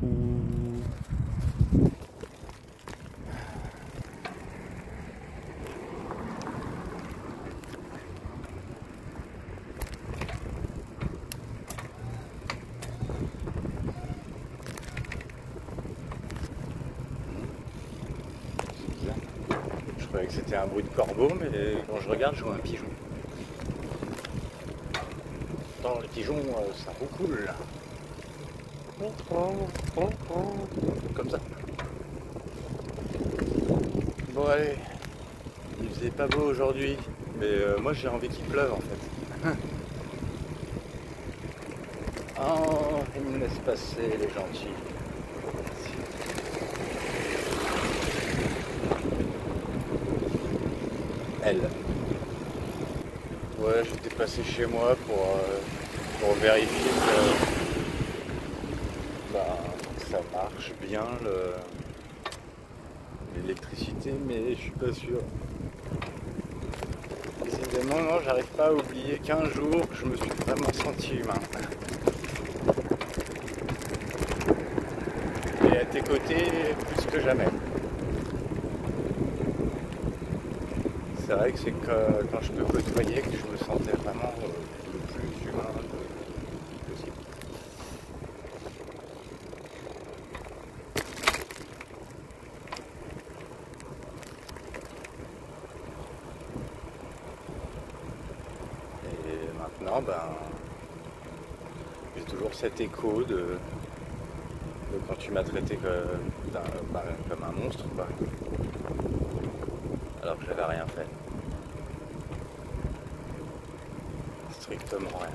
Coucou. Je croyais que c'était un bruit de corbeau, mais quand je regarde, je vois un pigeon. Pourtant, les pigeons, ça roucoule là. Comme ça. Bon, allez. Il faisait pas beau aujourd'hui, mais moi j'ai envie qu'il pleuve en fait. Oh, il me laisse passer les gentils. Elle. Ouais, j'étais passé chez moi pour vérifier que ça marche bien l'électricité, mais je suis pas sûr. Décidément, non, j'arrive pas à oublier qu'un jour, je me suis vraiment senti humain. Et à tes côtés, plus que jamais. C'est vrai que c'est quand je te côtoyais que je me sentais vraiment le plus humain possible. Et maintenant, j'ai toujours cet écho de quand tu m'as traité comme un monstre, quoi. Alors que j'avais rien fait. Strictement rien.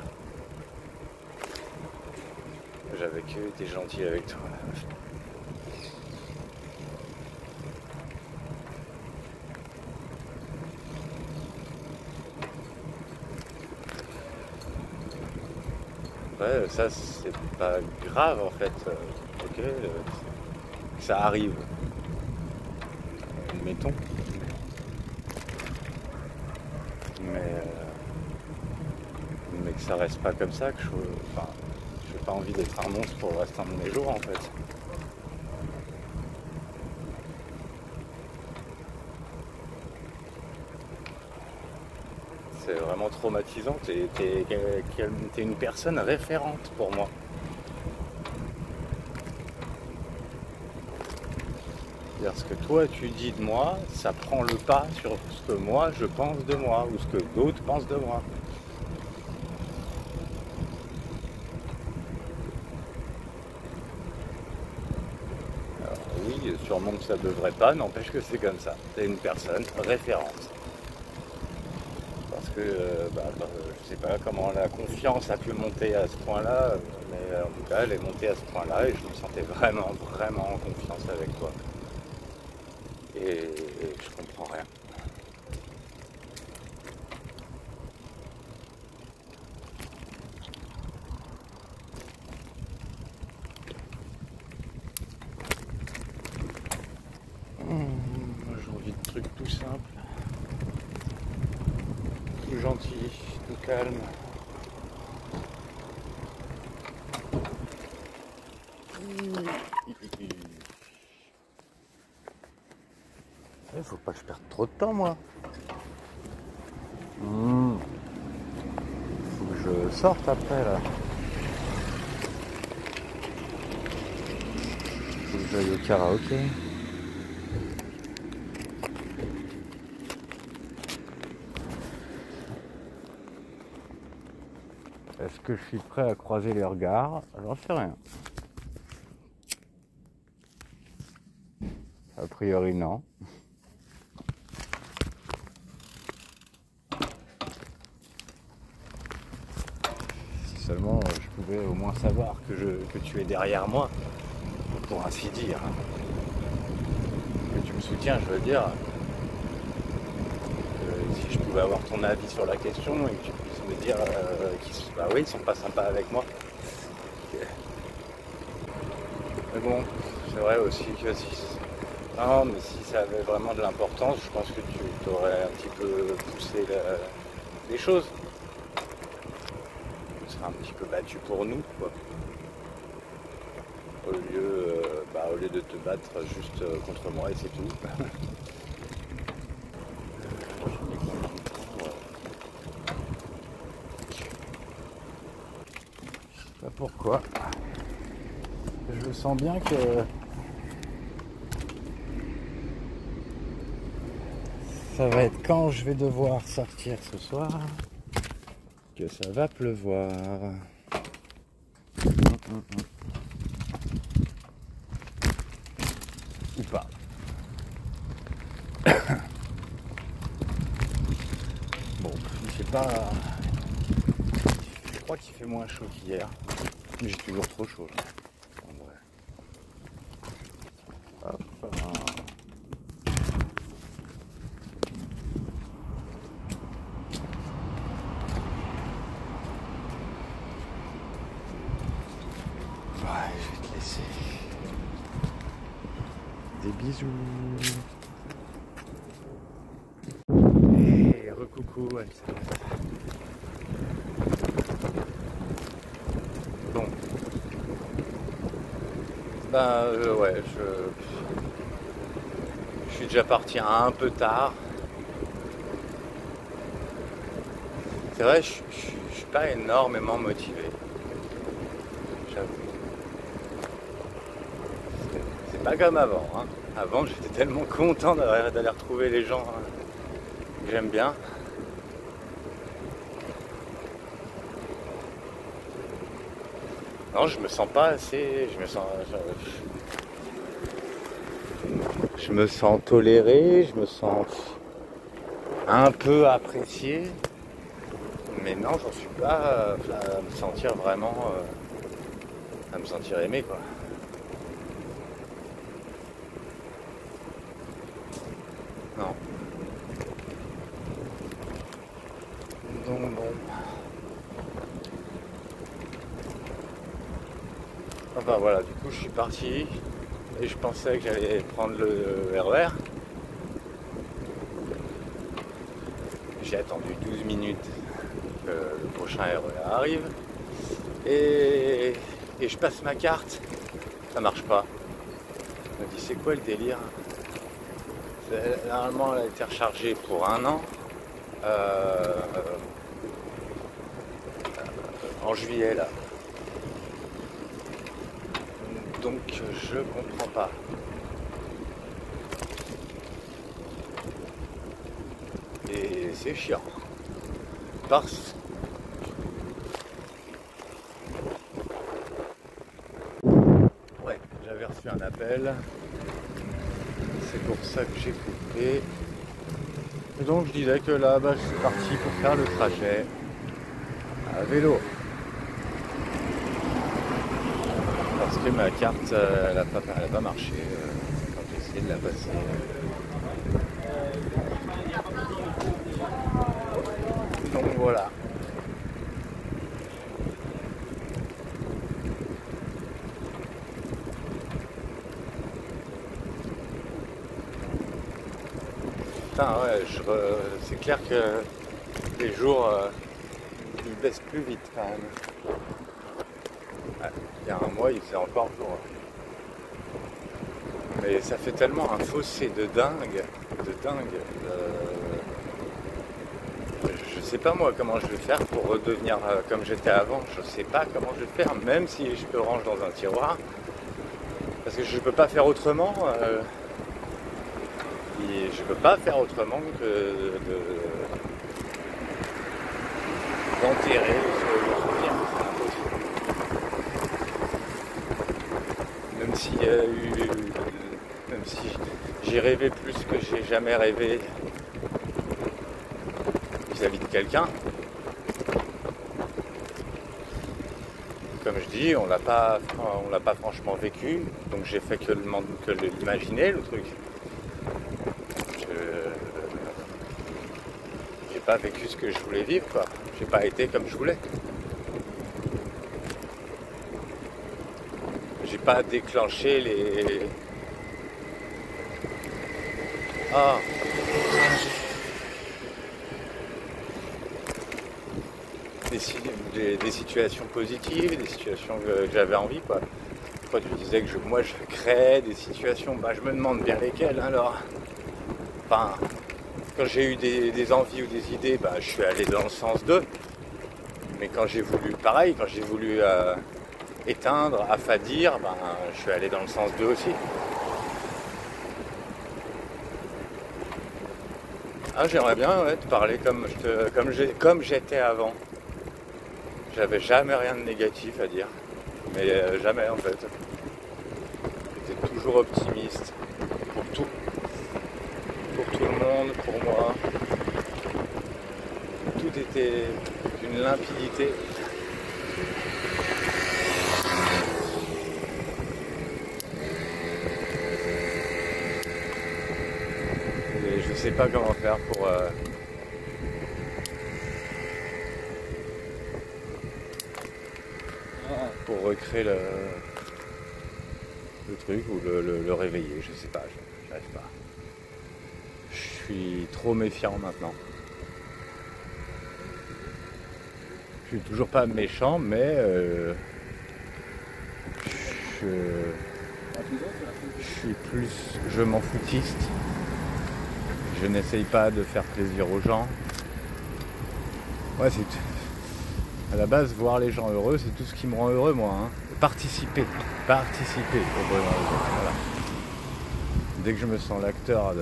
J'avais que été gentil avec toi. Ouais, ça c'est pas grave en fait. Ok, ça arrive. Admettons. Mais que ça reste pas comme ça, que j'ai pas envie d'être un monstre pour le restant de mes jours en fait. C'est vraiment traumatisant, t'es une personne référente pour moi. C'est-à-dire ce que toi tu dis de moi, ça prend le pas sur ce que moi je pense de moi ou ce que d'autres pensent de moi. Alors, oui, sûrement que ça devrait pas, n'empêche que c'est comme ça. T'es une personne référente. Parce que je sais pas comment la confiance a pu monter à ce point-là, mais en tout cas elle est montée à ce point-là et je me sentais vraiment, vraiment en confiance avec toi. Et je comprends rien. J'ai envie de trucs tout simples, tout gentil, tout calme. Il faut pas que je perde trop de temps moi. Faut que je sorte après là. Faut que j'aille au karaoké. Est-ce que je suis prêt à croiser les regards? J'en sais rien. A priori non. Si seulement je pouvais au moins savoir que tu es derrière moi, pour ainsi dire. Que tu me soutiens, je veux dire. Si je pouvais avoir ton avis sur la question et que tu puisses me dire ils sont pas sympas avec moi. Mais bon, c'est vrai aussi que non, mais si ça avait vraiment de l'importance, je pense que tu t'aurais un petit peu poussé les choses. Tu serais un petit peu battu pour nous, quoi. Au lieu au lieu de te battre juste contre moi et c'est tout. Je sais pas pourquoi. Je sens bien que ça va être quand je vais devoir sortir ce soir que ça va pleuvoir. Ou pas. Bon, il fait pas. Je crois qu'il fait moins chaud qu'hier. Mais j'ai toujours trop chaud là. En vrai. Hop. Ouais, je vais te laisser. Des bisous. Et recoucou, Elsa. Bon. Ben ouais, je suis déjà parti un peu tard. C'est vrai, je suis pas énormément motivé. J'avoue. C'est pas comme avant. Hein. Avant, j'étais tellement content d'aller retrouver les gens que j'aime bien. Non, je me sens pas assez. Je me sens toléré, je me sens un peu apprécié. Mais non, j'en suis pas à me sentir vraiment. À me sentir aimé, quoi. Non. Donc bon. Enfin voilà, du coup je suis parti et je pensais que j'allais prendre le RER. J'ai attendu 12 minutes que le prochain RER arrive et je passe ma carte, ça marche pas. Je me dis c'est quoi le délire? Normalement elle a été rechargée pour 1 an. En juillet là. Donc je comprends pas. Et c'est chiant. Parce ouais, j'avais reçu un appel. C'est pour ça que j'ai coupé. Et donc je disais que là je suis parti pour faire le trajet à vélo. Parce que ma carte elle a pas marché quand j'ai essayé de la passer. Donc voilà. Putain ouais, c'est clair que les jours ils baissent plus vite quand même. Ouais, il y a un mois il faisait encore jour. Mais ça fait tellement un fossé de dingue. Je sais pas moi comment je vais faire pour redevenir comme j'étais avant. Je sais pas comment je vais faire, même si je le range dans un tiroir. Parce que je peux pas faire autrement. Et je peux pas faire autrement que d'enterrer le souvenir. C'est impossible. Même si j'ai rêvé plus que j'ai jamais rêvé vis-à-vis de quelqu'un. Comme je dis, on l'a pas franchement vécu, donc j'ai fait que l'imaginer le truc. J'ai pas vécu ce que je voulais vivre, quoi. J'ai pas été comme je voulais. J'ai pas déclenché les. Ah. Des situations positives, des situations que j'avais envie, quoi. Toi tu disais que moi je créais des situations, bah je me demande bien lesquelles alors. Enfin, quand j'ai eu des envies ou des idées, bah je suis allé dans le sens d'eux. Mais quand j'ai voulu, pareil, quand j'ai voulu éteindre, affadir, ben, je suis allé dans le sens d'eux aussi. Ah, j'aimerais bien te parler comme j'étais avant. J'avais jamais rien de négatif à dire. Mais jamais en fait. J'étais toujours optimiste pour tout. Pour tout le monde, pour moi. Tout était d'une limpidité. Et je sais pas comment faire pour recréer le truc ou le réveiller, je sais pas, j'arrive pas. Je suis trop méfiant maintenant. Je suis toujours pas méchant, mais je suis plus je m'en foutiste. Je n'essaye pas de faire plaisir aux gens. Ouais, à la base, voir les gens heureux, c'est tout ce qui me rend heureux, moi. Hein. Participer au bonheur des autres. Voilà. Dès que je me sens l'acteur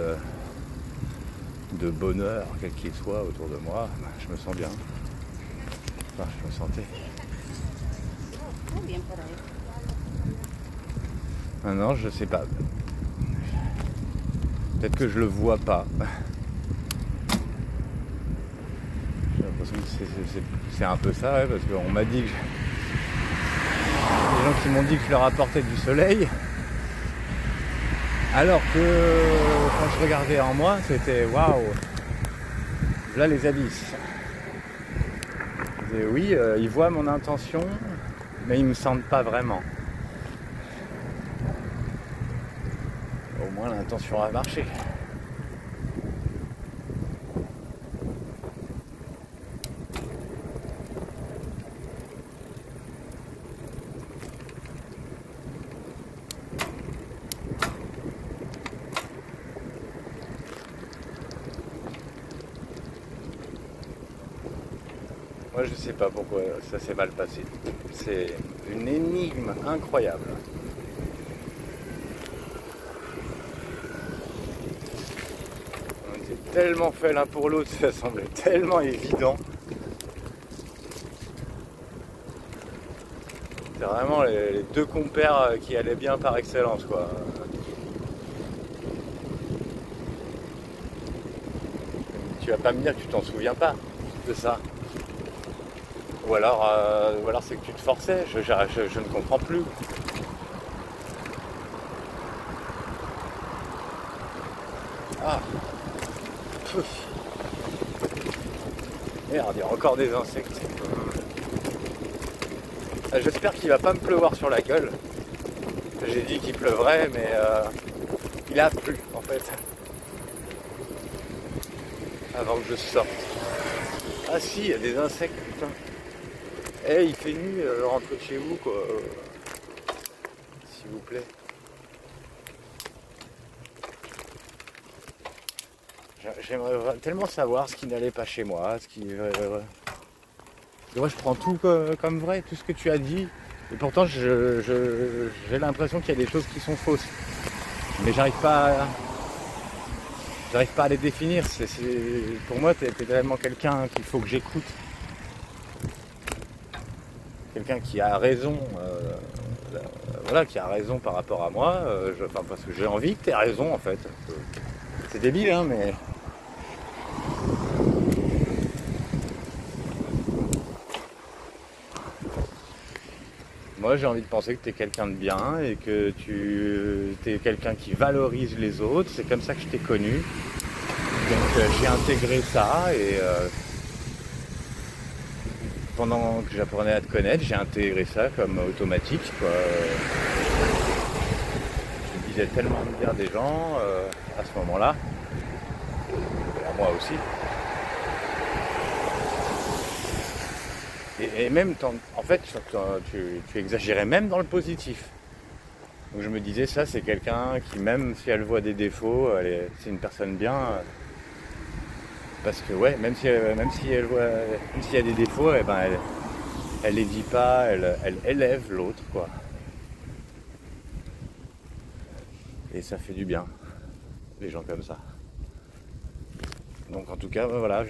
de bonheur, quel qu'il soit autour de moi, je me sens bien. Enfin, je me sentais. Maintenant, je sais pas. Peut-être que je le vois pas. J'ai l'impression que c'est un peu ça, ouais, parce qu'on m'a dit que les gens qui m'ont dit que je leur apportais du soleil, alors que quand je regardais en moi, c'était waouh, là les abysses. Et oui, ils voient mon intention, mais ils me sentent pas vraiment. Au moins l'intention a marché. Moi je sais pas pourquoi ça s'est mal passé. C'est une énigme incroyable. On était tellement fait l'un pour l'autre, ça semblait tellement évident. C'est vraiment les deux compères qui allaient bien par excellence, quoi. Tu vas pas me dire que tu t'en souviens pas de ça. Ou alors c'est que tu te forçais, je ne comprends plus. Ah. Pouf. Merde, il y a encore des insectes. J'espère qu'il va pas me pleuvoir sur la gueule. J'ai dit qu'il pleuvrait, mais il a plu en fait. Avant que je sorte. Ah si, il y a des insectes, putain. Eh, il fait nuit, rentrez chez vous, quoi. S'il vous plaît. J'aimerais tellement savoir ce qui n'allait pas chez moi, ce qui... Moi, je prends tout comme vrai, tout ce que tu as dit. Et pourtant, j'ai l'impression qu'il y a des choses qui sont fausses. Mais j'arrive pas à les définir. Pour moi, t'es tellement quelqu'un qu'il faut que j'écoute. Quelqu'un qui a raison, voilà, qui a raison par rapport à moi, parce que j'ai envie que tu aies raison en fait. C'est débile, hein, mais... Moi j'ai envie de penser que tu es quelqu'un de bien et que tu es quelqu'un qui valorise les autres, c'est comme ça que je t'ai connu. Donc j'ai intégré ça et... pendant que j'apprenais à te connaître, j'ai intégré ça comme automatique, quoi. Je disais tellement bien des gens à ce moment-là, et à moi aussi. Et même, en fait, tu exagérais même dans le positif. Donc je me disais, ça c'est quelqu'un qui, même si elle voit des défauts, c'est une personne bien. Parce que ouais, même si elle voit, même s'il y a des défauts, eh ben elle les dit pas, elle élève l'autre, quoi. Et ça fait du bien, les gens comme ça. Donc en tout cas, voilà,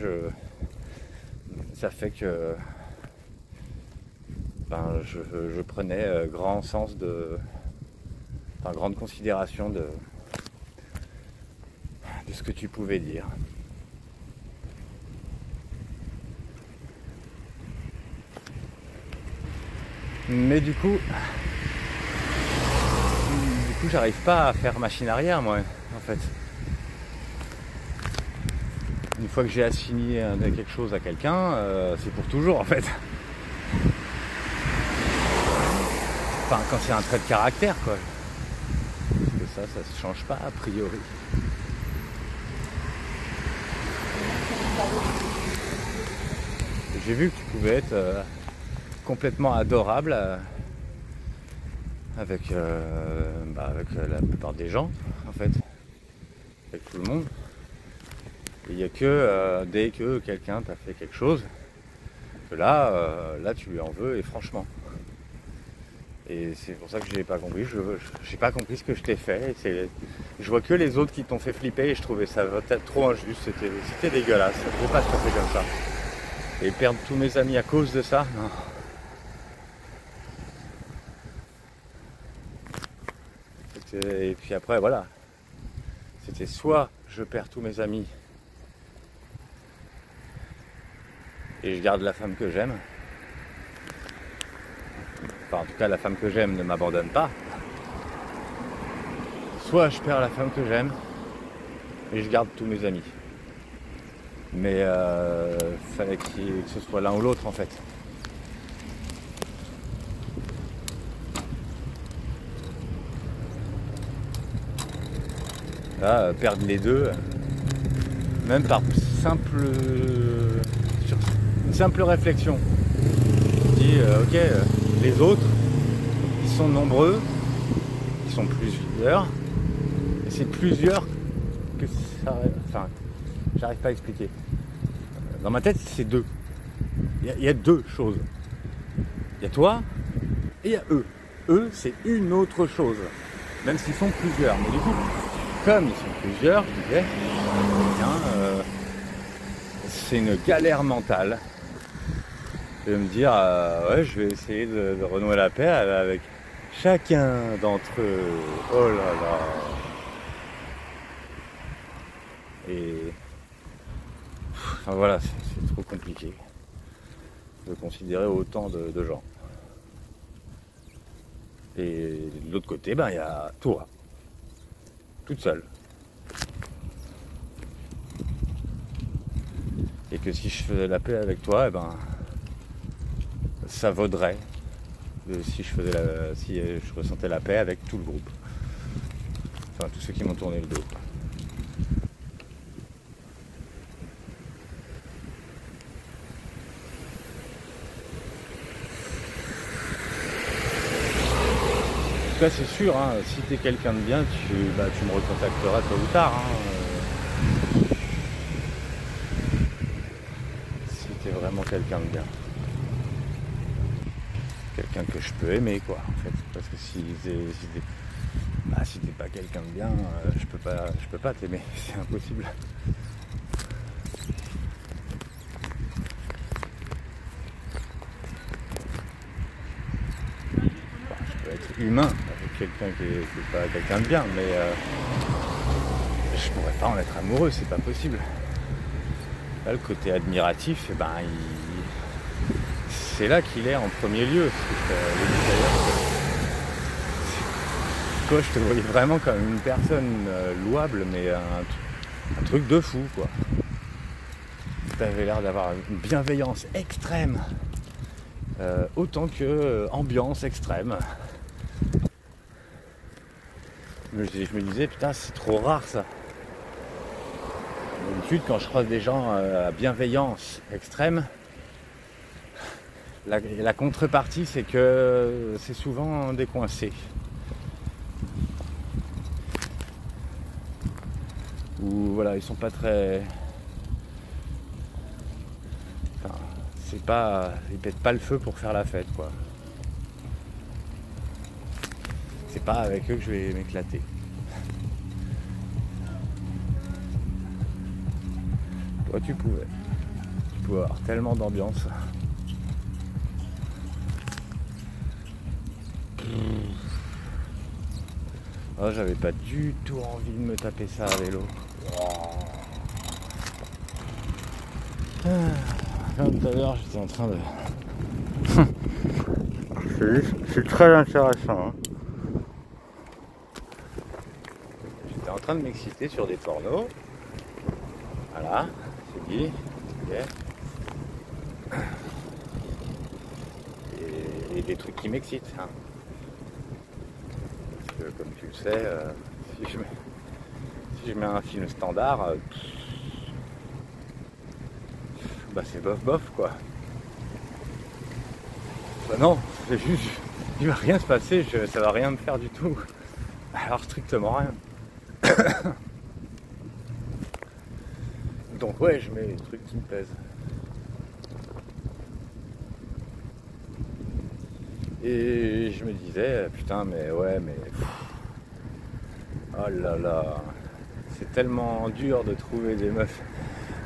ça fait que je prenais grande considération de ce que tu pouvais dire. Mais du coup, j'arrive pas à faire machine arrière, moi, en fait. Une fois que j'ai assigné quelque chose à quelqu'un, c'est pour toujours, en fait. Enfin, quand c'est un trait de caractère, quoi. Parce que ça se change pas, a priori. J'ai vu que tu pouvais être complètement adorable avec la plupart des gens, en fait, avec tout le monde. Il n'y a que dès que quelqu'un t'a fait quelque chose, que là tu lui en veux, et franchement. Et c'est pour ça que j'ai pas compris. J'ai pas compris ce que je t'ai fait. Je vois que les autres qui t'ont fait flipper et je trouvais ça peut-être trop injuste. C'était dégueulasse. Ça ne devait pas se passer comme ça. Et perdre tous mes amis à cause de ça, non. Et puis après, voilà. C'était soit je perds tous mes amis et je garde la femme que j'aime. Enfin, en tout cas, la femme que j'aime ne m'abandonne pas. Soit je perds la femme que j'aime et je garde tous mes amis. Mais fallait que ce soit l'un ou l'autre, en fait. Là, perdre les deux, même par une simple réflexion. Je dis, ok, les autres, ils sont nombreux, ils sont plusieurs, et c'est plusieurs que ça... Enfin, j'arrive pas à expliquer. Dans ma tête, c'est deux. Il y a deux choses. Il y a toi et il y a eux. Eux, c'est une autre chose. Même s'ils sont plusieurs. Mais du coup, comme ils sont plusieurs, je disais, c'est une galère mentale de me dire, ouais, je vais essayer de renouer la paix avec chacun d'entre eux. Oh là là. Et enfin, voilà, c'est trop compliqué de considérer autant de gens. Et de l'autre côté, il y a toi, toute seule. Et que si je faisais la paix avec toi, ça vaudrait si je ressentais la paix avec tout le groupe. Enfin, tous ceux qui m'ont tourné le dos. En tout cas, c'est sûr, hein, si t'es quelqu'un de bien, tu me recontacteras tôt ou tard. Si t'es vraiment quelqu'un de bien. Quelqu'un que je peux aimer, quoi, en fait. Parce que si t'es pas quelqu'un de bien, je peux pas t'aimer, c'est impossible. Je peux être humain avec quelqu'un qui est pas quelqu'un de bien, mais je pourrais pas en être amoureux, c'est pas possible. Là, le côté admiratif, c'est là qu'il est en premier lieu. Toi, je te voyais vraiment comme une personne louable, mais un truc de fou, quoi. Tu avais l'air d'avoir une bienveillance extrême, autant que ambiance extrême. Je me disais, putain, c'est trop rare ça. D'habitude, quand je croise des gens à bienveillance extrême, la contrepartie, c'est que c'est souvent décoincé. Ou voilà, ils sont pas très... Enfin, c'est pas... Ils pètent pas le feu pour faire la fête, quoi. C'est pas avec eux que je vais m'éclater. Toi, tu pouvais. Tu pouvais avoir tellement d'ambiance. Oh, j'avais pas du tout envie de me taper ça à vélo. Comme tout à l'heure, j'étais en train de... c'est très intéressant. Hein. J'étais en train de m'exciter sur des pornos. Voilà, c'est dit. Okay. Et des trucs qui m'excitent. Hein. Parce que comme tu le sais, si je mets un film standard, bah c'est bof bof quoi. Bah non, c'est juste, il va rien se passer, ça va rien me faire du tout. Alors strictement rien. Donc ouais, je mets les trucs qui me plaisent. Et je me disais, putain mais ouais mais... Oh là là, c'est tellement dur de trouver des meufs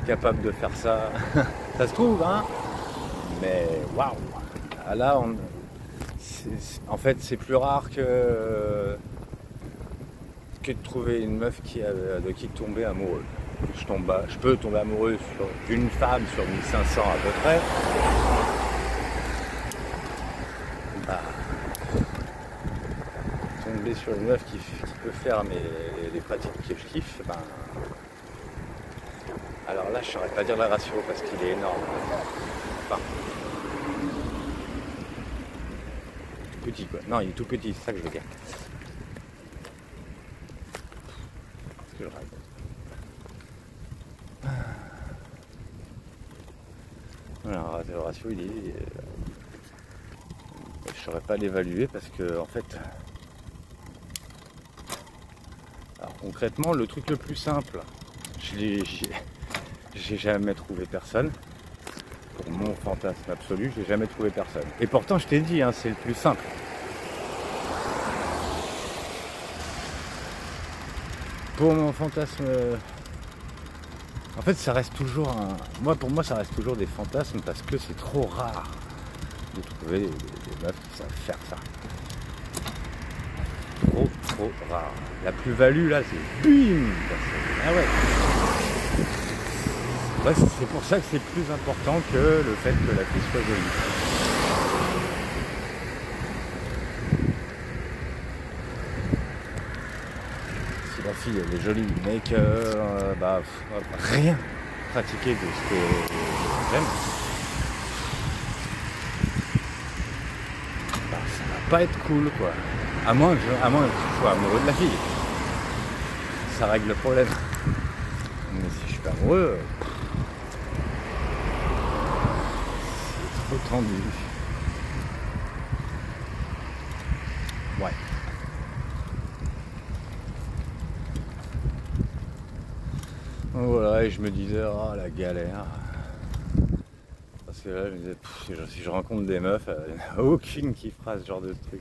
capables de faire ça. Ça se trouve hein, mais waouh. Là en fait c'est plus rare que de trouver une meuf de qui tomber amoureux. Je peux tomber amoureux sur une femme sur 1500 à peu près. Bah, tomber sur une meuf qui peut faire les pratiques que je kiffe, ben, alors là je saurais pas dire le ratio parce qu'il est énorme. Enfin, tout petit quoi. Non, il est tout petit, c'est ça que je veux dire. Que je raconte. Voilà, le ratio il est... je saurais pas l'évaluer parce que en fait... Alors concrètement, le truc le plus simple, j'ai jamais trouvé personne. Pour mon fantasme absolu, j'ai jamais trouvé personne. Et pourtant je t'ai dit, hein, c'est le plus simple. Pour mon fantasme... En fait, ça reste toujours un... Pour moi, ça reste toujours des fantasmes parce que c'est trop rare de trouver des meufs qui savent faire ça. Trop rare. La plus-value, là, c'est bim. Ah ouais. Ouais, c'est pour ça que c'est plus important que le fait que la fille soit jolie. Si la fille elle est jolie, mais que rien pratiquer de ce que j'aime, bah, ça va pas être cool quoi. À moins que je sois amoureux de la fille. Ça règle le problème. Mais si je suis pas amoureux, c'est trop tendu. Ouais. Voilà, et je me disais, oh la galère. Parce que là, je me disais, si je rencontre des meufs, il n'y en a aucune qui fera ce genre de truc.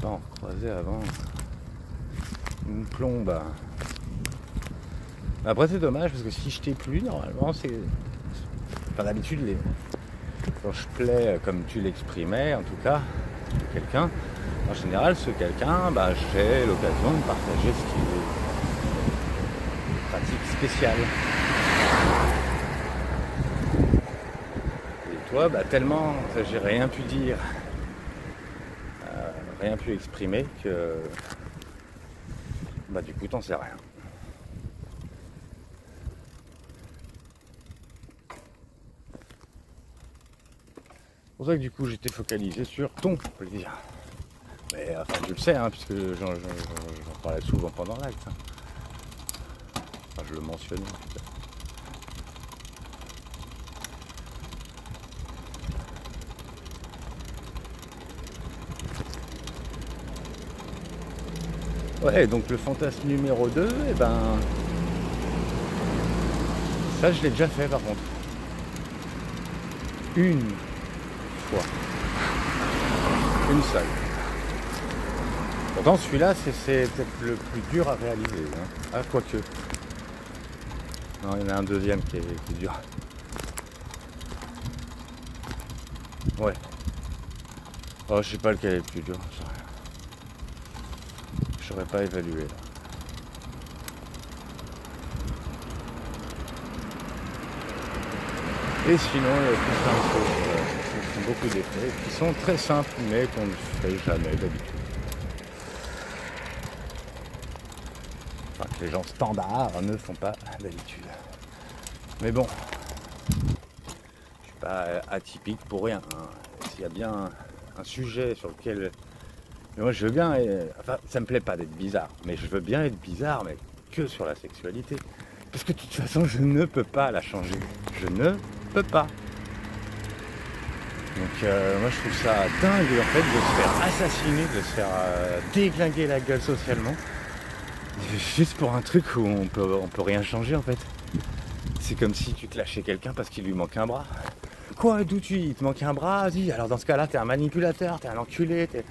Pas en recroiser avant. Une plombe. Après, c'est dommage parce que si je t'ai plu, normalement, c'est. Enfin, d'habitude, quand je plais comme tu l'exprimais, en tout cas, quelqu'un. En général, ce quelqu'un, j'ai l'occasion de partager ce qui est une pratique spéciale. Et toi, tellement j'ai rien pu dire, rien pu exprimer que du coup, t'en sais rien. C'est pour ça que du coup, j'étais focalisé sur ton plaisir. Mais enfin, tu le sais, hein, puisque j'en parlais souvent pendant l'acte. Hein. Enfin, je le mentionnais en tout cas. Ouais, donc le fantasme numéro 2, et ben ça je l'ai déjà fait par contre. Une fois. Une seule. Pourtant celui-là c'est peut-être le plus dur à réaliser. Hein. Ah quoique. Non, il y en a un deuxième qui est dur. Ouais. Oh, je sais pas lequel est le plus dur. Je saurais pas évaluer là. Et sinon, il y a tout plein de choses qui font beaucoup d'effets, qui sont très simples, mais qu'on ne fait jamais d'habitude. Enfin, que les gens standards ne font pas d'habitude. Mais bon, je suis pas atypique pour rien. Hein. S'il y a bien un sujet sur lequel... Mais moi, je veux bien... Enfin, ça me plaît pas d'être bizarre, mais je veux bien être bizarre, mais que sur la sexualité. Parce que de toute façon, je ne peux pas la changer. Je ne peux pas. Donc moi je trouve ça dingue en fait de se faire assassiner, de se faire déglinguer la gueule socialement. Juste pour un truc où on peut rien changer en fait. C'est comme si tu te lâchais quelqu'un parce qu'il lui manque un bras. Quoi, d'où il te manque un bras? Vas-y, alors dans ce cas-là, t'es un manipulateur, t'es un enculé, t'es...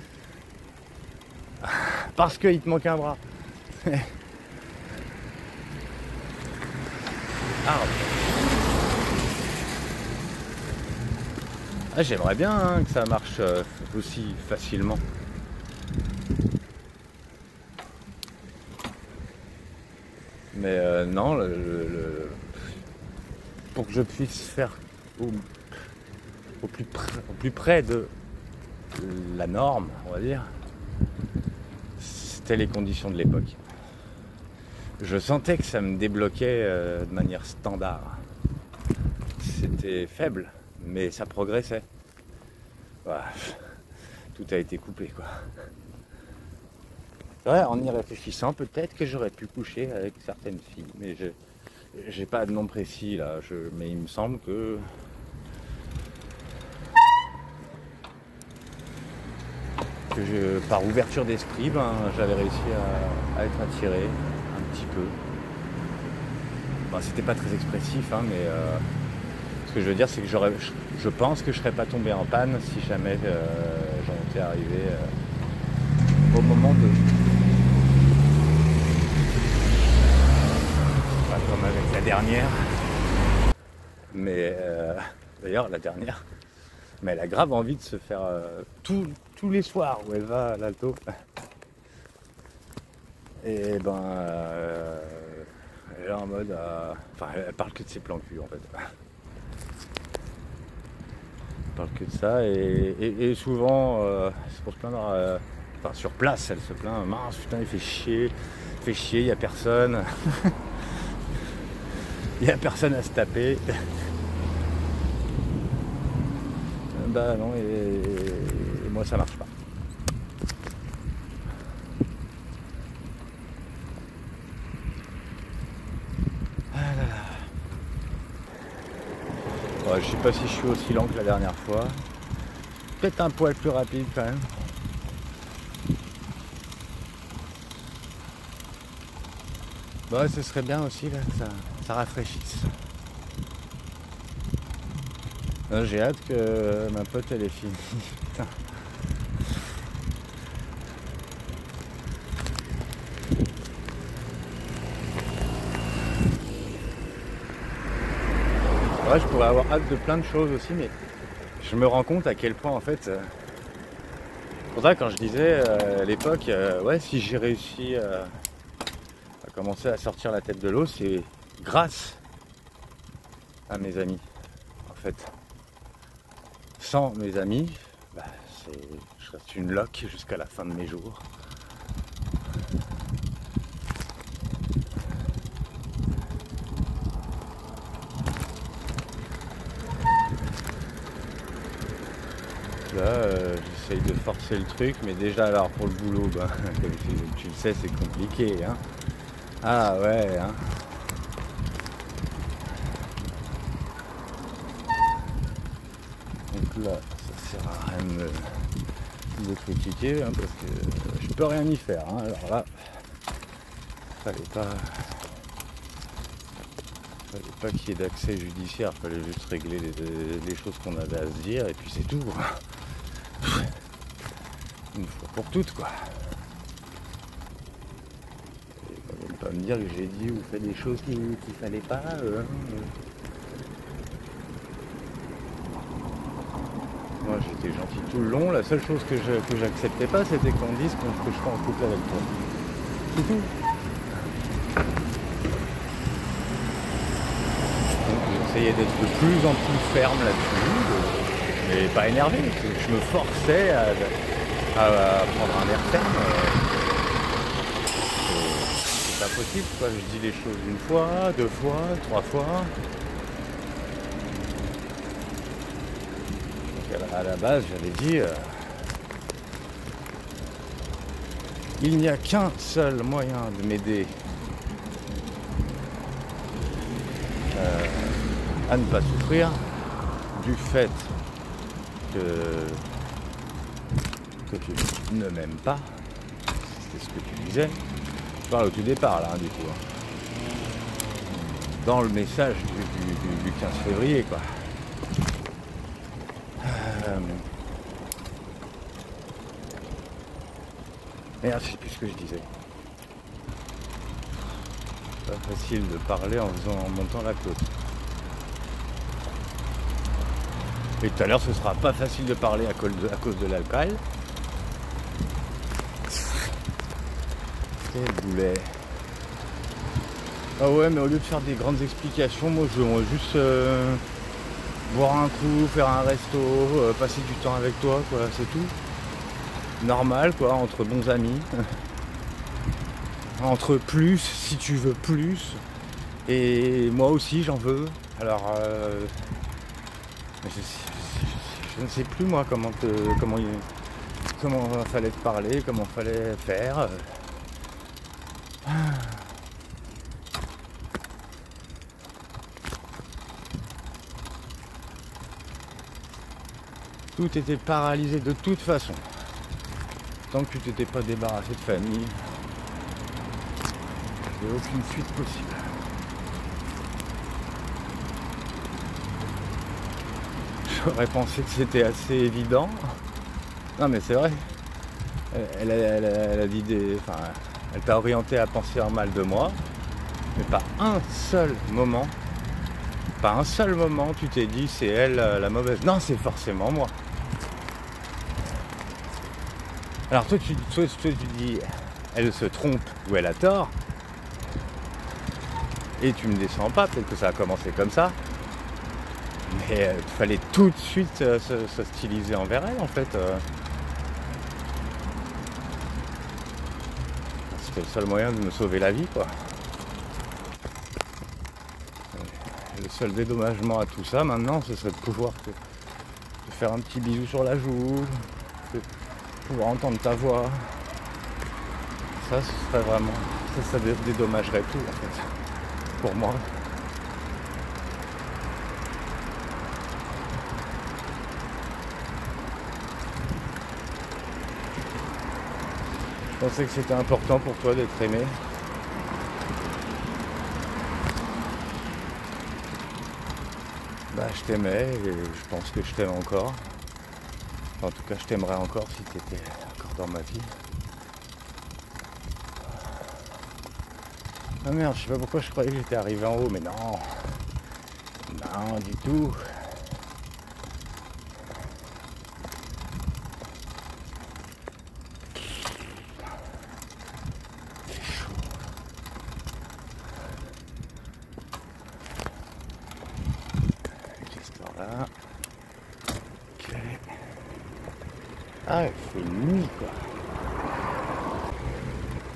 Parce qu'il te manque un bras. Ah, j'aimerais bien hein, que ça marche aussi facilement. Mais non, pour que je puisse faire au plus près de la norme, on va dire, c'était les conditions de l'époque. Je sentais que ça me débloquait de manière standard. C'était faible, mais ça progressait. Voilà. Tout a été coupé, quoi. C'est vrai, en y réfléchissant, peut-être que j'aurais pu coucher avec certaines filles, mais j'ai pas de nom précis là. Mais il me semble que par ouverture d'esprit, ben, j'avais réussi à être attiré un petit peu. Ben, c'était pas très expressif, hein, mais ce que je veux dire, c'est que je pense que je serais pas tombé en panne si jamais j'en étais arrivé au moment de... Pas comme avec la dernière. Mais d'ailleurs, la dernière, mais elle a grave envie de se faire tous les soirs où elle va à l'alto. Et ben, elle est en mode... Enfin, elle parle que de ses plans cul en fait. Elle parle que de ça et souvent, c'est pour se plaindre... Enfin, sur place, elle se plaint. Mince, putain, il fait chier, il y a personne. Il y a personne à se taper. Bah non, et moi ça marche pas. Ah là là. Ouais, je sais pas si je suis aussi lent que la dernière fois. Peut-être un poil plus rapide quand même. Bah ce serait bien aussi là, que ça rafraîchisse. J'ai hâte que ma pote elle est finie. Putain. Ouais, je pourrais avoir hâte de plein de choses aussi, mais je me rends compte à quel point en fait... C'est pour ça quand je disais à l'époque, ouais, si j'ai réussi à commencer à sortir la tête de l'eau, c'est grâce à mes amis en fait. Sans mes amis, bah, je reste une loque jusqu'à la fin de mes jours. Là, j'essaye de forcer le truc, mais déjà alors pour le boulot, bah, comme tu le sais, c'est compliqué. Hein. Ah ouais, hein. Donc là, ça sert à rien de critiquer, hein, parce que je peux rien y faire. Hein. Alors là, Fallait pas qu'il y ait d'accès judiciaire, fallait juste régler les choses qu'on avait à se dire et puis c'est tout. Une fois pour toutes quoi. Et quand même pas me dire que j'ai dit ou fait des choses qu'il fallait pas. Moi j'étais gentil tout le long, la seule chose que j'acceptais pas c'était qu'on dise que je sois en couple avec toi. C'est tout. J'essayais d'être de plus en plus ferme là-dessus, mais pas énervé. Je me forçais à prendre un air ferme. C'est pas possible, quoi. Je dis les choses une fois, 2 fois, 3 fois. Donc à la base, j'avais dit il n'y a qu'un seul moyen de m'aider à ne pas souffrir du fait que tu ne m'aimes pas. C'est ce que tu disais. Je parle au tout départ là, du coup. Dans le message du 15 février, quoi. Merde, je sais plus ce que je disais. Pas facile de parler en montant la côte. Et tout à l'heure, ce sera pas facile de parler à cause de l'alcool. Quel boulet. Ah ouais, mais au lieu de faire des grandes explications, moi je veux juste boire un coup, faire un resto, passer du temps avec toi, quoi, c'est tout. Normal, quoi, entre bons amis. Entre plus, si tu veux plus. Et moi aussi, j'en veux. Alors, je ne sais plus moi comment fallait te parler, comment fallait faire. Tout était paralysé de toute façon. Tant que tu t'étais pas débarrassé de famille, il n'y a aucune fuite possible. J'aurais pensé que c'était assez évident. Non mais c'est vrai. Elle a dit elle t'a orienté à penser en mal de moi, mais pas un seul moment tu t'es dit c'est elle la mauvaise. Non, c'est forcément moi. Alors toi tu dis elle se trompe ou elle a tort. Et tu me descends pas, peut-être que ça a commencé comme ça. Mais il fallait tout de suite s'hostiliser envers elle en fait. C'était le seul moyen de me sauver la vie, quoi. Le seul dédommagement à tout ça maintenant, ce serait de pouvoir te faire un petit bisou sur la joue, de pouvoir entendre ta voix. Ça, ce serait vraiment... Ça dédommagerait tout en fait, pour moi. Je pensais que c'était important pour toi d'être aimé. Bah, je t'aimais et je pense que je t'aime encore. En tout cas, je t'aimerais encore si tu étais encore dans ma vie. Ah merde, je sais pas pourquoi je croyais que j'étais arrivé en haut, mais non. Non, du tout. Là. Ok. Ah, il fait nuit quoi.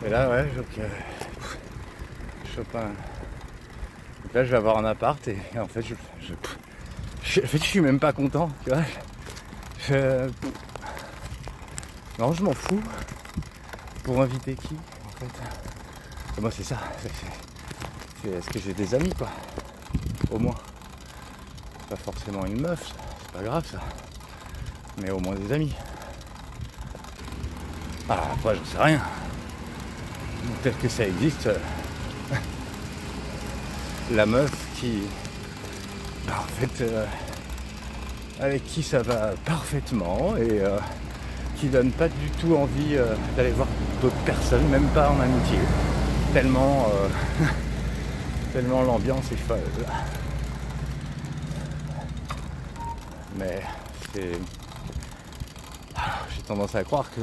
Et là, ouais, donc, je chope un. Donc là, je vais avoir un appart et en fait, je suis même pas content, tu vois. Non, je m'en fous. Pour inviter qui, en fait. Et moi, c'est ça. Est-ce que j'ai des amis, quoi. Au moins. Pas forcément une meuf, c'est pas grave ça, mais au moins des amis. Ah, après j'en sais rien, peut-être que ça existe, la meuf qui, en fait, avec qui ça va parfaitement et qui donne pas du tout envie d'aller voir d'autres personnes, même pas en amitié, tellement tellement l'ambiance est folle. Mais c'est... j'ai tendance à croire que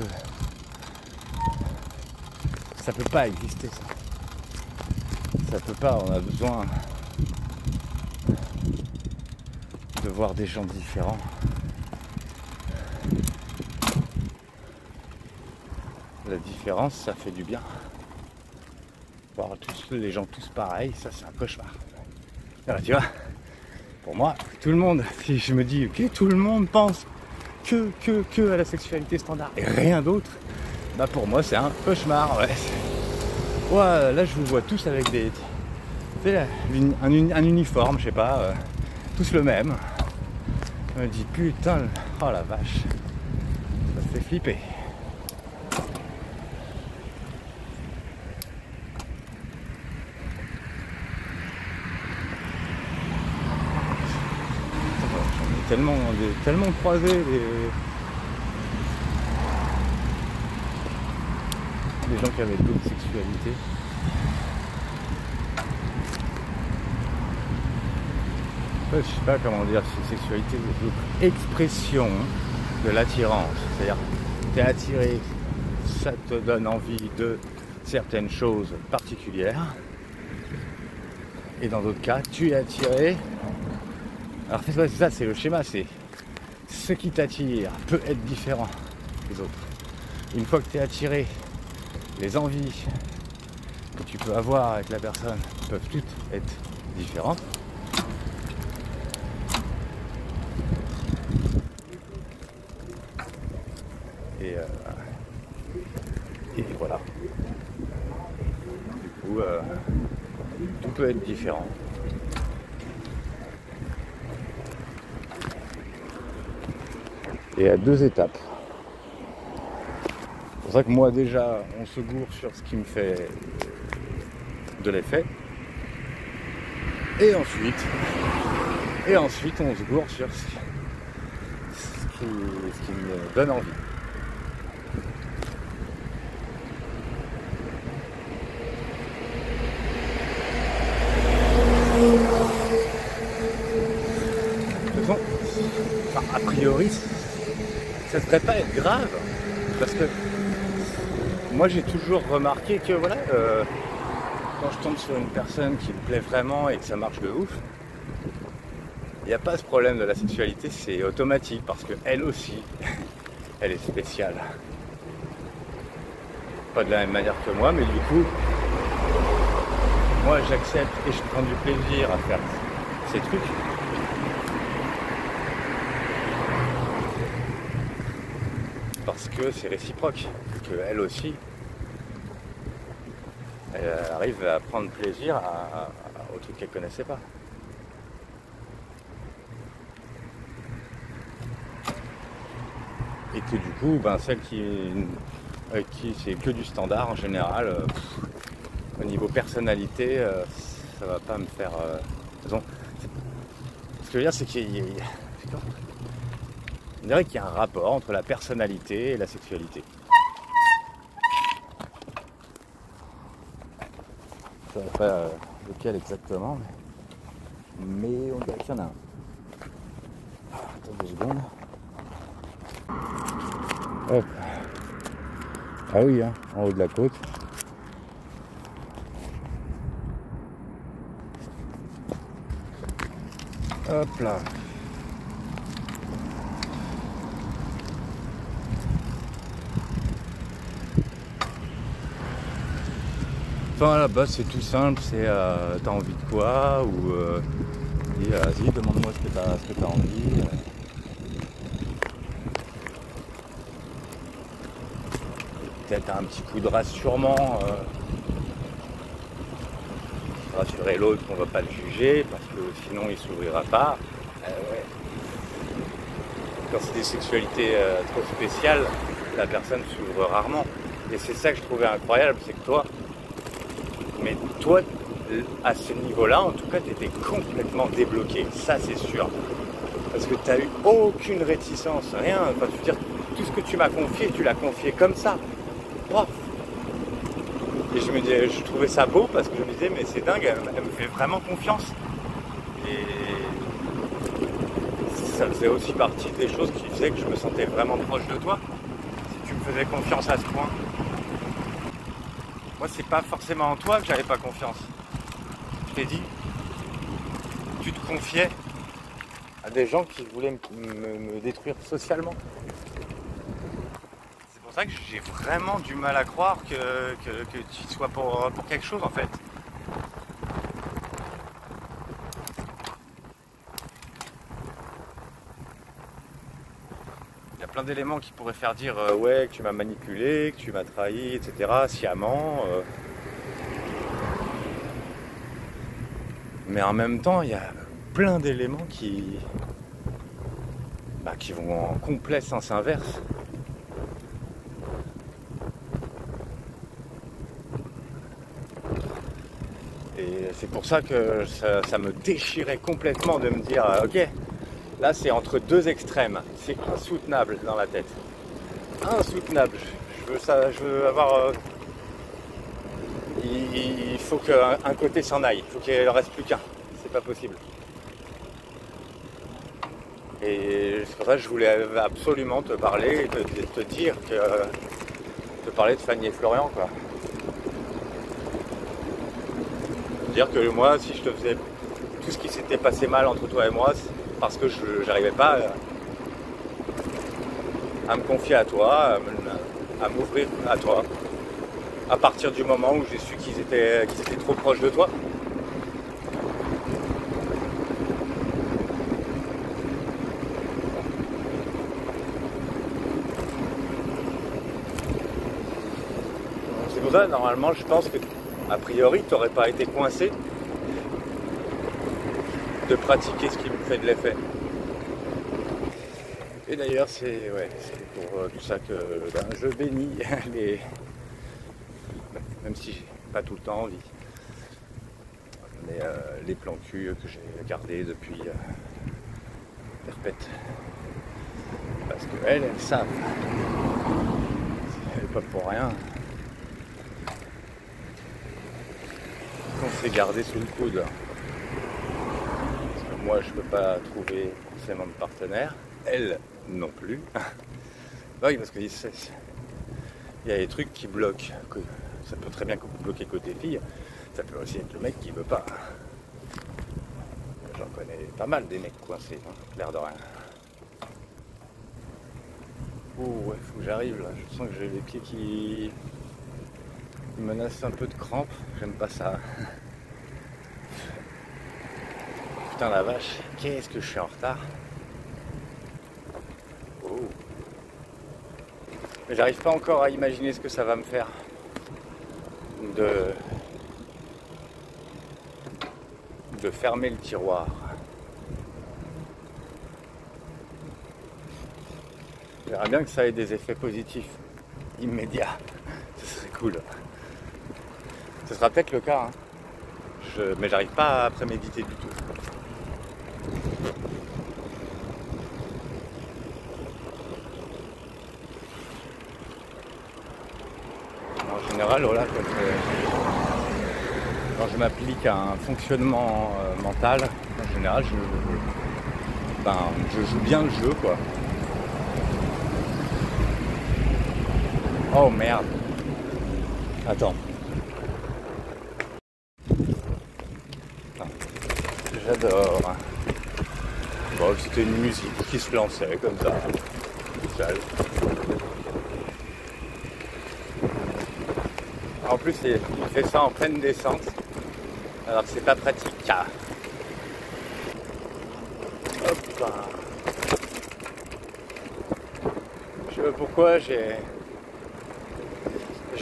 ça peut pas exister, ça. Ça peut pas, on a besoin de voir des gens différents. La différence, ça fait du bien. Voir les gens tous pareils, ça c'est un cauchemar. Alors, tu vois, pour moi, tout le monde, si je me dis ok, tout le monde pense que à la sexualité standard et rien d'autre, bah pour moi c'est un cauchemar. Ouais. Ouais, là je vous vois tous avec des, tu sais, un uniforme, je sais pas, tous le même. Je me dis putain, oh la vache, ça fait flipper. Tellement croisé les gens qui avaient d'autres sexualités. Je sais pas comment dire, c'est sexualité, c'est d'autres expressions de l'attirance. C'est-à-dire, t'es attiré, ça te donne envie de certaines choses particulières. Et dans d'autres cas, tu es attiré. Alors c'est ça, c'est le schéma, c'est ce qui t'attire peut être différent des autres. Une fois que tu es attiré, les envies que tu peux avoir avec la personne peuvent toutes être différentes. Et voilà. Du coup, tout peut être différent. Et à 2 étapes. C'est pour ça que moi déjà, on se gourre sur ce qui me fait de l'effet. Et ensuite, on se gourre sur ce qui me donne envie. De toute façon, a priori, ça ne devrait pas être grave, parce que moi j'ai toujours remarqué que voilà, quand je tombe sur une personne qui me plaît vraiment et que ça marche de ouf, il n'y a pas ce problème de la sexualité, c'est automatique, parce qu'elle aussi, elle est spéciale. Pas de la même manière que moi, mais du coup, moi j'accepte et je prends du plaisir à faire ces trucs. Parce que c'est réciproque, qu'elle aussi, elle arrive à prendre plaisir aux trucs qu'elle ne connaissait pas. Et que du coup, celle avec qui c'est que du standard en général, au niveau personnalité, ça va pas me faire... Ce que je veux dire, c'est on dirait qu'il y a un rapport entre la personnalité et la sexualité. Je ne sais pas lequel exactement, mais on dirait qu'il y en a un. Attends 2 secondes. Hop. Ah oui, hein, en haut de la côte. Hop là. Enfin là-bas c'est tout simple, c'est t'as envie de quoi ou dis vas-y demande-moi ce que t'as envie. Peut-être un petit coup de rassurement, rassurer l'autre qu'on va pas le juger parce que sinon il s'ouvrira pas. Ouais. Quand c'est des sexualités trop spéciales, la personne s'ouvre rarement. Et c'est ça que je trouvais incroyable, c'est que toi, à ce niveau-là, en tout cas, tu étais complètement débloqué, ça c'est sûr. Parce que tu n'as eu aucune réticence, rien. Enfin, je veux dire, tout ce que tu m'as confié, tu l'as confié comme ça. Wow. Et je trouvais ça beau parce que je me disais, mais c'est dingue, elle me fait vraiment confiance. Et ça faisait aussi partie des choses qui faisaient que je me sentais vraiment proche de toi. Si tu me faisais confiance à ce point. Moi, c'est pas forcément en toi que j'avais pas confiance. Je t'ai dit, tu te confiais à des gens qui voulaient me détruire socialement. C'est pour ça que j'ai vraiment du mal à croire que tu sois pour quelque chose en fait. Il y a plein d'éléments qui pourraient faire dire ouais, que tu m'as manipulé, que tu m'as trahi, etc. sciemment. Mais en même temps, il y a plein d'éléments qui vont en complet sens inverse. Et c'est pour ça que ça me déchirait complètement de me dire ok, là c'est entre deux extrêmes, c'est insoutenable dans la tête. Insoutenable. Je veux avoir. Il faut qu'un côté s'en aille, il faut qu'il ne reste plus qu'un. C'est pas possible. Et c'est pour ça que je voulais absolument te parler, te dire que. Te parler de Fanny et Florian, quoi. Dire que moi, si je te faisais tout ce qui s'était passé mal entre toi et moi, c'est parce que je n'arrivais pas à me confier à toi, à m'ouvrir à toi. À partir du moment où j'ai su qu'ils étaient trop proches de toi. C'est pour ça, normalement, je pense que, a priori, tu n'aurais pas été coincé de pratiquer ce qui me fait de l'effet. Et d'ailleurs, c'est pour tout ça que je bénis les... Même si j'ai pas tout le temps envie. Mais les plans cul que j'ai gardés depuis perpète. Parce qu'elles savent. C'est pas pour rien qu'on s'est gardé sous le coude. Parce que moi je peux pas trouver forcément de partenaire. Elle non plus. Oui, parce que il y a des trucs qui bloquent. Ça peut très bien bloquer côté fille, ça peut aussi être le mec qui veut pas. J'en connais pas mal des mecs coincés, hein, l'air de rien. Oh ouais, faut que j'arrive là, je sens que j'ai les pieds qui menacent un peu de crampes, j'aime pas ça. Putain la vache, qu'est-ce que je suis en retard. Oh. Mais j'arrive pas encore à imaginer ce que ça va me faire. De fermer le tiroir. J'aimerais bien que ça ait des effets positifs immédiats. Ce serait cool. Ce sera peut-être le cas, hein. Mais j'arrive pas à préméditer du tout. En général, voilà, quand je m'applique à un fonctionnement mental, en général, je joue bien le jeu, quoi. Oh merde. Attends. J'adore. Bon, c'était une musique qui se lançait comme ça, tout seul. En plus, il fait ça en pleine descente, alors que c'est pas pratique. Hop là. Je sais pas pourquoi j'ai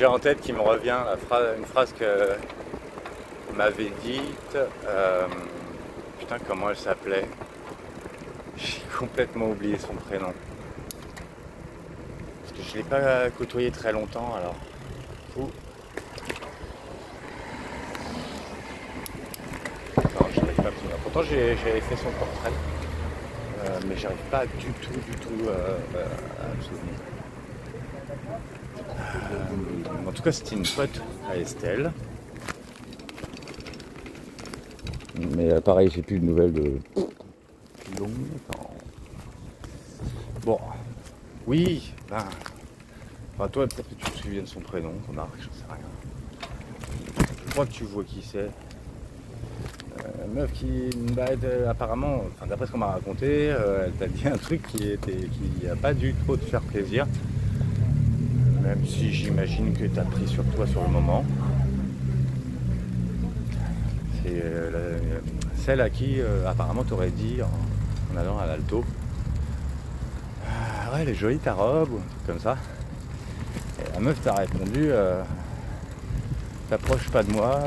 en tête qui me revient une phrase que m'avait dite. Putain, comment elle s'appelait? J'ai complètement oublié son prénom. Parce que je l'ai pas côtoyé très longtemps, alors. Fou. longtemps j'avais fait son portrait, mais j'arrive pas du tout à me souvenir. En tout cas, c'était une pote à Estelle. Mais pareil, j'ai plus de nouvelles de longtemps. Bon, oui, enfin toi, peut-être que tu te souviens de son prénom, ton arc, j'en sais rien. Je crois que tu vois qui c'est. Meuf qui, apparemment, enfin, d'après ce qu'on m'a raconté, elle t'a dit un truc qui a pas dû trop te faire plaisir. Même si j'imagine que tu as pris sur toi sur le moment. C'est celle à qui apparemment t'aurais dit en allant à l'alto, ouais, elle est jolie ta robe ou un truc comme ça. Et la meuf t'a répondu, t'approches pas de moi,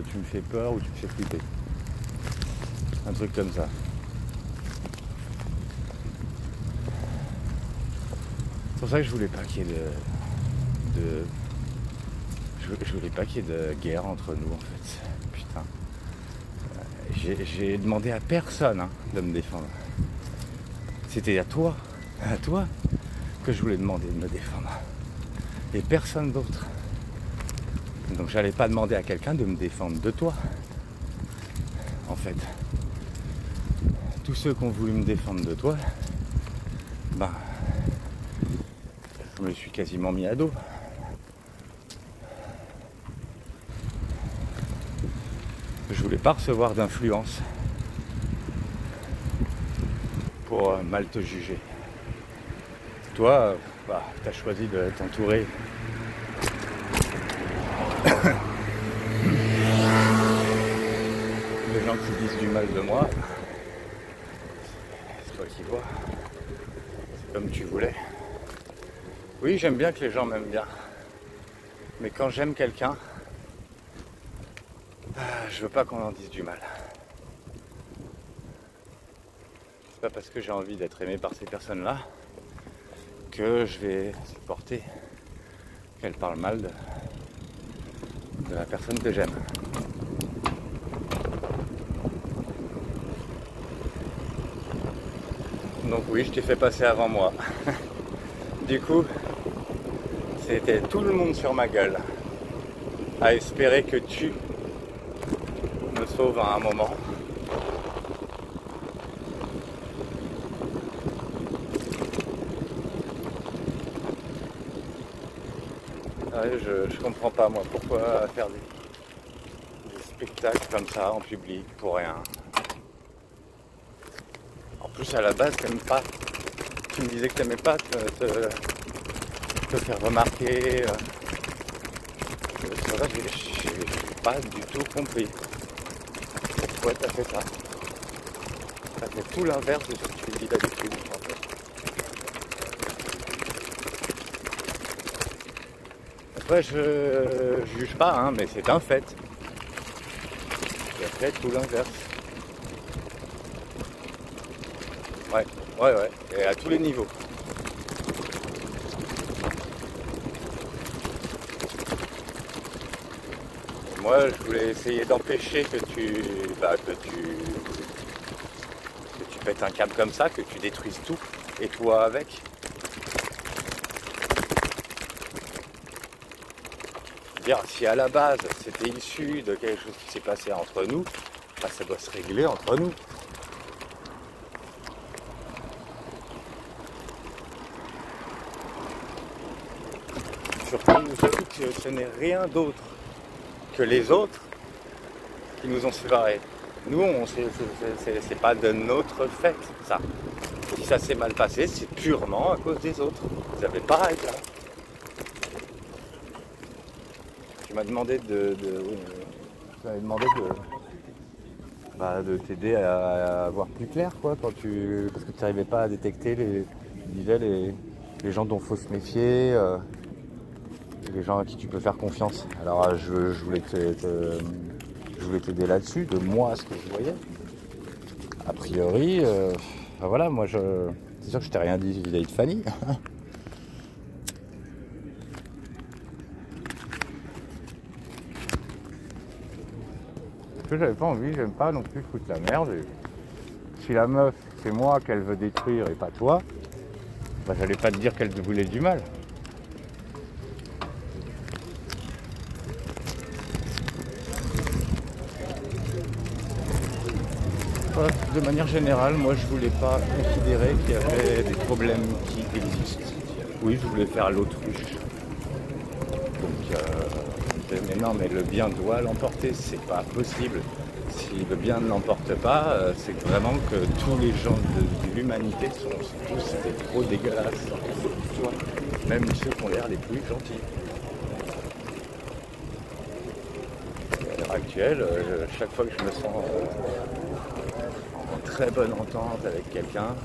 tu me fais peur ou tu me fais flipper. Un truc comme ça. C'est pour ça que je voulais pas qu'il y ait je voulais pas qu'il y ait de guerre entre nous en fait. Putain. J'ai demandé à personne de me défendre. C'était à toi que je voulais demander de me défendre. Et personne d'autre. Donc j'allais pas demander à quelqu'un de me défendre de toi. En fait. Tous ceux qui ont voulu me défendre de toi, je me suis quasiment mis à dos. Je voulais pas recevoir d'influence pour mal te juger. Toi, tu as choisi de t'entourer de gens qui disent du mal de moi. C'est toi qui vois. C'est comme tu voulais. Oui, j'aime bien que les gens m'aiment bien. Mais quand j'aime quelqu'un, je veux pas qu'on en dise du mal. C'est pas parce que j'ai envie d'être aimé par ces personnes-là que je vais supporter qu'elles parlent mal de la personne que j'aime. Donc oui, je t'ai fait passer avant moi. Du coup, c'était tout le monde sur ma gueule à espérer que tu me sauves à un moment. Ouais, je comprends pas moi pourquoi faire des spectacles comme ça en public pour rien. En plus à la base t'aimes pas. Tu me disais que t'aimais pas te faire remarquer. C'est vrai que j'ai pas du tout compris pourquoi t'as fait ça. T'as fait tout l'inverse de ce que tu dis d'habitude en fait. Après je juge pas mais c'est un fait. Tu as fait tout l'inverse. Ouais, et à tous les niveaux. Moi, je voulais essayer d'empêcher que tu pètes un câble comme ça, que tu détruises tout, et toi avec. Dire, si à la base c'était issu de quelque chose qui s'est passé entre nous, ça doit se régler entre nous. Surtout que ce n'est rien d'autre que les autres qui nous ont séparés. Nous, c'est pas de notre fait, ça. Si ça s'est mal passé, c'est purement à cause des autres. Ils n'avaient pas à être là. Tu m'as demandé de t'aider à voir plus clair, quoi, parce que tu n'arrivais pas à détecter les gens dont il faut se méfier. Les gens à qui tu peux faire confiance. Alors je voulais t'aider là-dessus, de moi ce que je voyais. A priori, voilà, moi c'est sûr que je t'ai rien dit vis-à-vis de Fanny. Parce que j'avais pas envie, j'aime pas non plus foutre la merde. Et si la meuf, c'est moi qu'elle veut détruire et pas toi, bah j'allais pas te dire qu'elle te voulait du mal. Voilà, de manière générale, moi je voulais pas considérer qu'il y avait des problèmes qui existent. Oui, je voulais faire l'autruche. Donc, mais non, mais le bien doit l'emporter, c'est pas possible. Si le bien ne l'emporte pas, c'est vraiment que tous les gens de l'humanité sont tous des trop dégueulasses. Tu vois, même ceux qui ont l'air les plus gentils. À l'heure actuelle, chaque fois que je me sens en très bonne entente avec quelqu'un,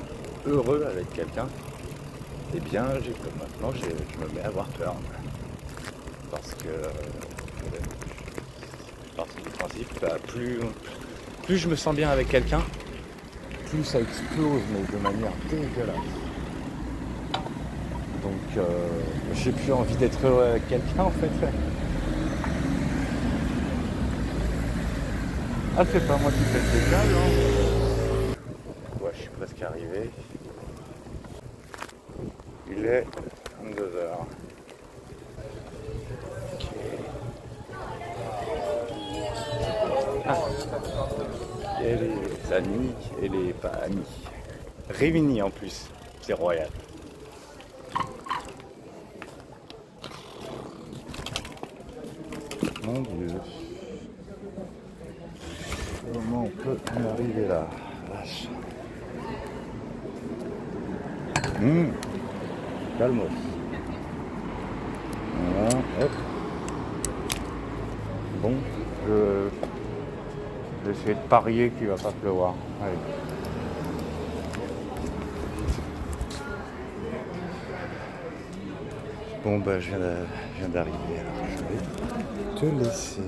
heureux avec quelqu'un, eh bien, maintenant, je me mets à avoir peur. Parce que je pars du principe, plus je me sens bien avec quelqu'un, plus ça explose, mais de manière dégueulasse. Donc, j'ai plus envie d'être heureux avec quelqu'un, en fait. Ah, c'est pas moi qui fais le décalage, hein. Ouais, je suis presque arrivé. Il est 22h. Ah. Et les amis et les pas amis. Réunis en plus, c'est royal. Mon Dieu. Comment on peut en arriver là? Vache. Calmos. Voilà, hop. Bon, je vais essayer de parier qu'il va pas pleuvoir. Allez. Bon, bah, je viens d'arriver, alors je vais te laisser.